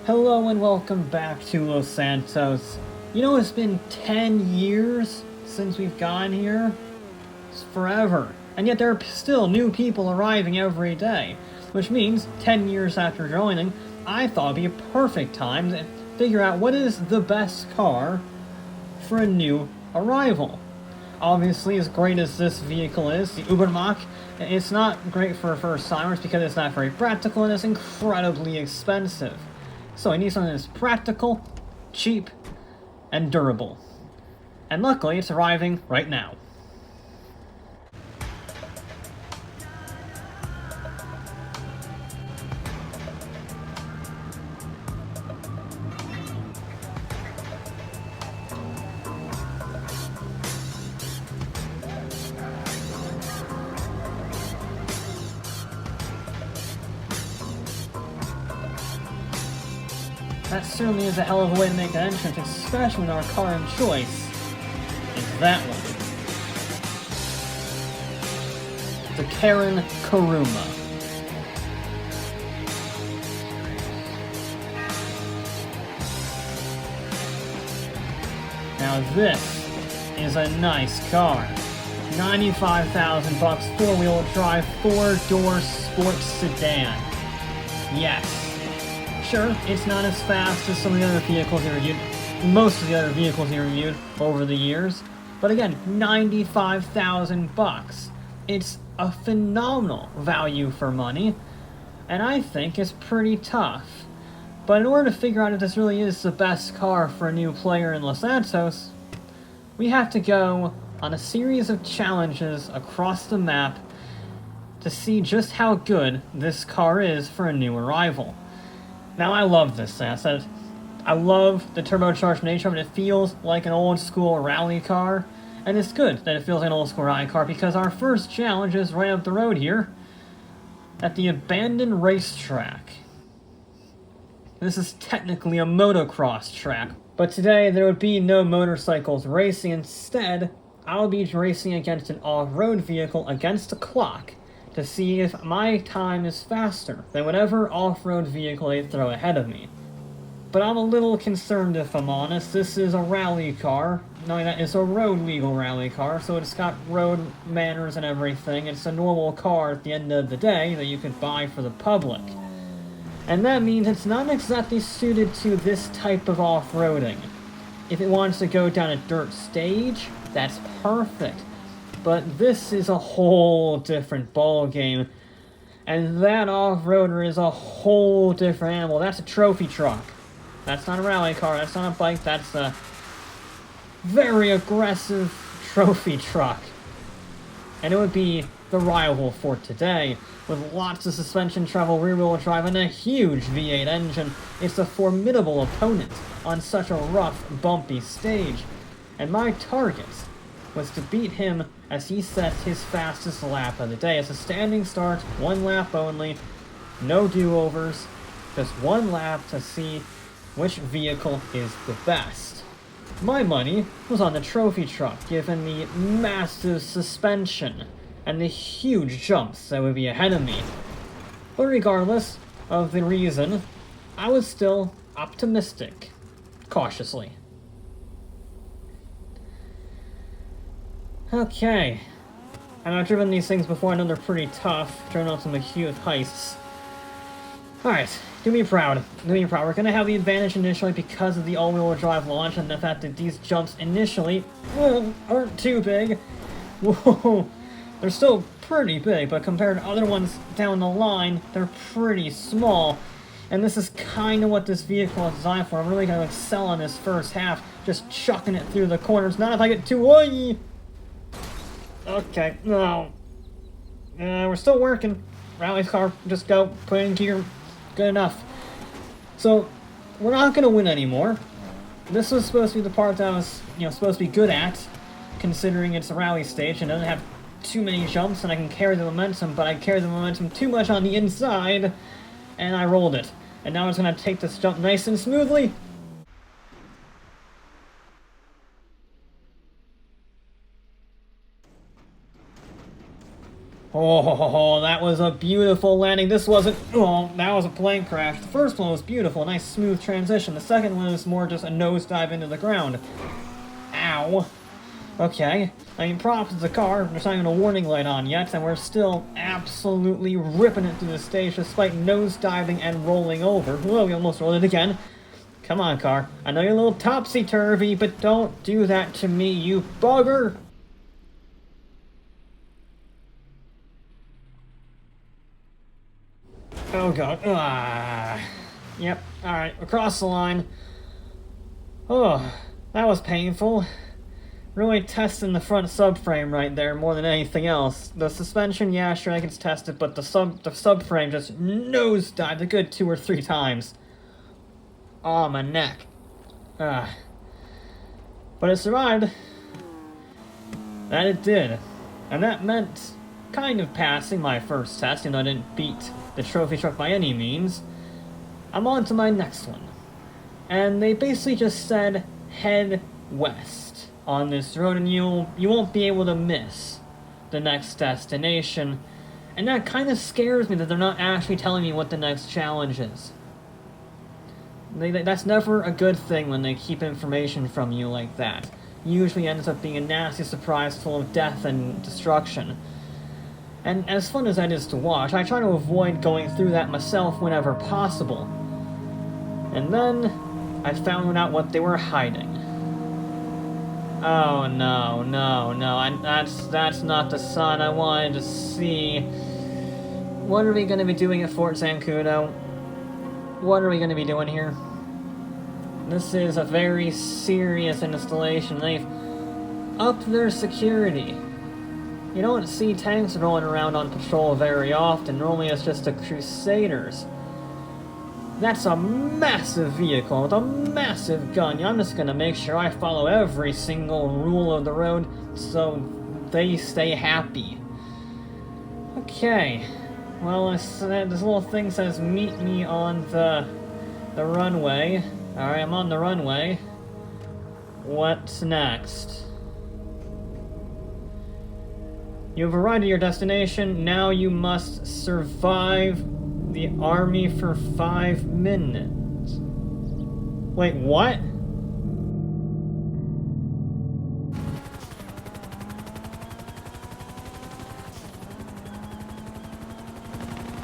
Hello and welcome back to Los Santos. You know, it's been 10 years since we've gone here. It's forever. And yet there are still new people arriving every day. Which means, 10 years after joining, I thought it'd be a perfect time to figure out what is the best car for a new arrival. Obviously, as great as this vehicle is, the Ubermacht, it's not great for first-timers because it's not very practical and it's incredibly expensive. So I need something that's practical, cheap, and durable. And luckily, it's arriving right now. That certainly is a hell of a way to make an entrance, especially when our car of choice is that one. The Karin Kuruma. Now this is a nice car. 95,000 bucks, four-wheel drive, four-door sports sedan. Yes. Sure, it's not as fast as some of the other vehicles he reviewed, most of the other vehicles he reviewed over the years, but again, 95,000 bucks. It's a phenomenal value for money, and I think it's pretty tough. But in order to figure out if this really is the best car for a new player in Los Santos, we have to go on a series of challenges across the map to see just how good this car is for a new arrival. Now, I love this asset. I love the turbocharged nature of it. It feels like an old-school rally car. And it's good that it feels like an old-school rally car because our first challenge is right up the road here at the abandoned racetrack. This is technically a motocross track, but today there would be no motorcycles racing. Instead, I'll be racing against an off-road vehicle against the clock to see if my time is faster than whatever off-road vehicle they throw ahead of me. But I'm a little concerned, if I'm honest. This is a rally car. No, that is a road-legal rally car, so it's got road manners and everything. It's a normal car at the end of the day that you could buy for the public. And that means it's not exactly suited to this type of off-roading. If it wants to go down a dirt stage, that's perfect. But this is a whole different ball game, and that off-roader is a whole different animal. That's a trophy truck. That's not a rally car, that's not a bike, that's a very aggressive trophy truck. And it would be the rival for today, with lots of suspension travel, rear-wheel drive, and a huge V8 engine. It's a formidable opponent on such a rough, bumpy stage. And my target was to beat him as he sets his fastest lap of the day. It's a standing start, one lap only, no do-overs, just one lap to see which vehicle is the best. My money was on the trophy truck, given the massive suspension and the huge jumps that would be ahead of me. But regardless of the reason, I was still optimistic, cautiously. Okay. And I've driven these things before, I know they're pretty tough. Driven on some acute heists. Alright, do me proud. Do me proud. We're gonna have the advantage initially because of the all-wheel drive launch and the fact that these jumps initially aren't too big. Whoa. They're still pretty big, but compared to other ones down the line, they're pretty small. And this is kind of what this vehicle is designed for. I'm really gonna excel on this first half, just chucking it through the corners. Not if I get too oi. Okay, no. We're still working. Rally car, just go, put it in gear, good enough. So, we're not gonna win anymore. This was supposed to be the part that I was, supposed to be good at, considering it's a rally stage and doesn't have too many jumps and I can carry the momentum, but I carried the momentum too much on the inside, and I rolled it. And now it's gonna take this jump nice and smoothly. Oh, that was a beautiful landing. This wasn't... Oh, that was a plane crash. The first one was beautiful, a nice smooth transition. The second one was more just a nosedive into the ground. Ow. Okay. I mean, props to the car. There's not even a warning light on yet, and we're still absolutely ripping it through the stage despite nosediving and rolling over. Whoa, we almost rolled it again. Come on, car. I know you're a little topsy-turvy, but don't do that to me, you bugger! Oh god. Yep. Alright, across the line. Oh, that was painful. Really testing the front subframe right there more than anything else. The suspension, yeah, sure, I can test it, but the subframe just nosedived a good 2 or 3 times. Oh, my neck. But it survived. That it did. And that meant kind of passing my first test, even though I didn't beat the trophy truck by any means. I'm on to my next one. And they basically just said, head west on this road, and you won't be able to miss the next destination. And that kind of scares me that they're not actually telling me what the next challenge is. That's never a good thing when they keep information from you like that. Usually ends up being a nasty surprise full of death and destruction. And as fun as that is to watch, I try to avoid going through that myself whenever possible. And then, I found out what they were hiding. Oh no, no, no, that's not the sun I wanted to see. What are we going to be doing at Fort Zancudo? What are we going to be doing here? This is a very serious installation. They've upped their security. You don't see tanks rolling around on patrol very often. Normally it's just the Crusaders. That's a massive vehicle with a massive gun. I'm just gonna make sure I follow every single rule of the road so they stay happy. Okay. Well, this little thing says meet me on the runway. Alright, I'm on the runway. What's next? You've arrived at your destination. Now you must survive the army for 5 minutes. Wait, what?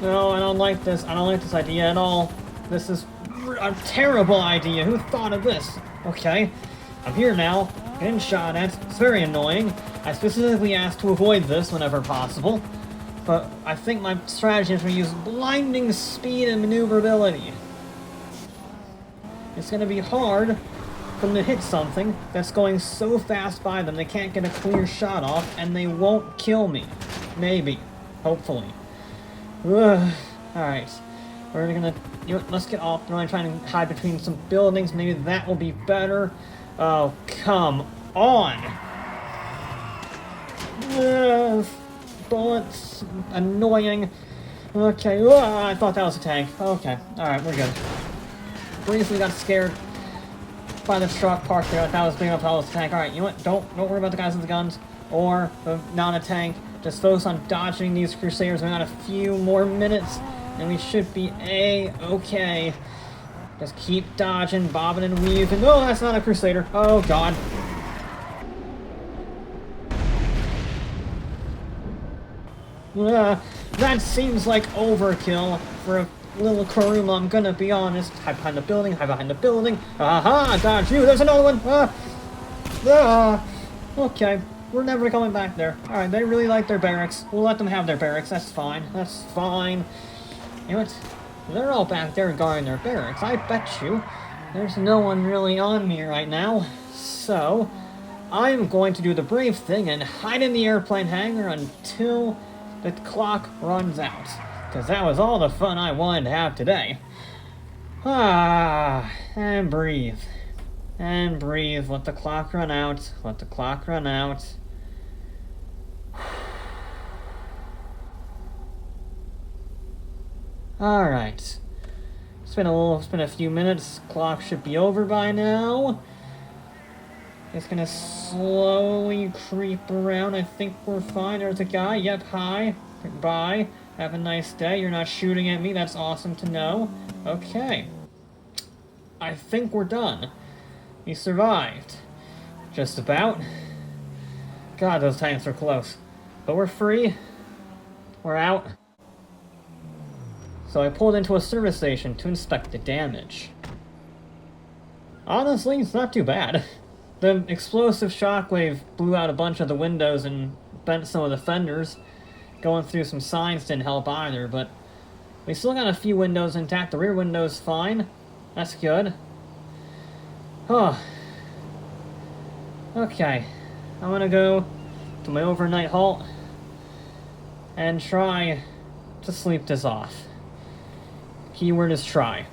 No, I don't like this. I don't like this idea at all. This is a terrible idea. Who thought of this? Okay, I'm here now. Getting shot at. It's very annoying. I specifically asked to avoid this whenever possible. But I think my strategy is to use blinding speed and maneuverability. It's going to be hard for them to hit something that's going so fast by them they can't get a clear shot off, and they won't kill me. Maybe. Hopefully. Alright. We're gonna... let's get off. We're trying to hide between some buildings. Maybe that will be better. Oh, come on! Bullets. Annoying. Okay. I thought that was a tank. Okay. Alright, we're good. Briefly got scared by the truck parked there. I thought it was big enough. I was a tank. Alright, you know what? Don't worry about the guys with the guns or the not a tank. Just focus on dodging these Crusaders. We got a few more minutes and we should be A-okay. Just keep dodging, bobbing and weaving. Oh, that's not a Crusader. Oh, God. That seems like overkill for a little Kuruma, I'm gonna be honest. Hide behind the building, hide behind the building. Aha, dodge you, there's another one! Okay, we're never coming back there. Alright, they really like their barracks. We'll let them have their barracks, that's fine. That's fine. You know what? They're all back there guarding their barracks. I bet you there's no one really on me right now. So, I'm going to do the brave thing and hide in the airplane hangar until the clock runs out. Because that was all the fun I wanted to have today. And breathe. And breathe. Let the clock run out. Let the clock run out. Alright. It's been a few minutes. Clock should be over by now. It's gonna slowly creep around. I think we're fine. There's a guy. Yep, hi. Goodbye. Have a nice day. You're not shooting at me. That's awesome to know. Okay. I think we're done. We survived. Just about. God, those tanks are close. But we're free. We're out. So I pulled into a service station to inspect the damage. Honestly, it's not too bad. The explosive shockwave blew out a bunch of the windows and bent some of the fenders. Going through some signs didn't help either, but we still got a few windows intact. The rear window's fine. That's good. Oh. Okay. I'm gonna go to my overnight halt and try to sleep this off. Keyword is try.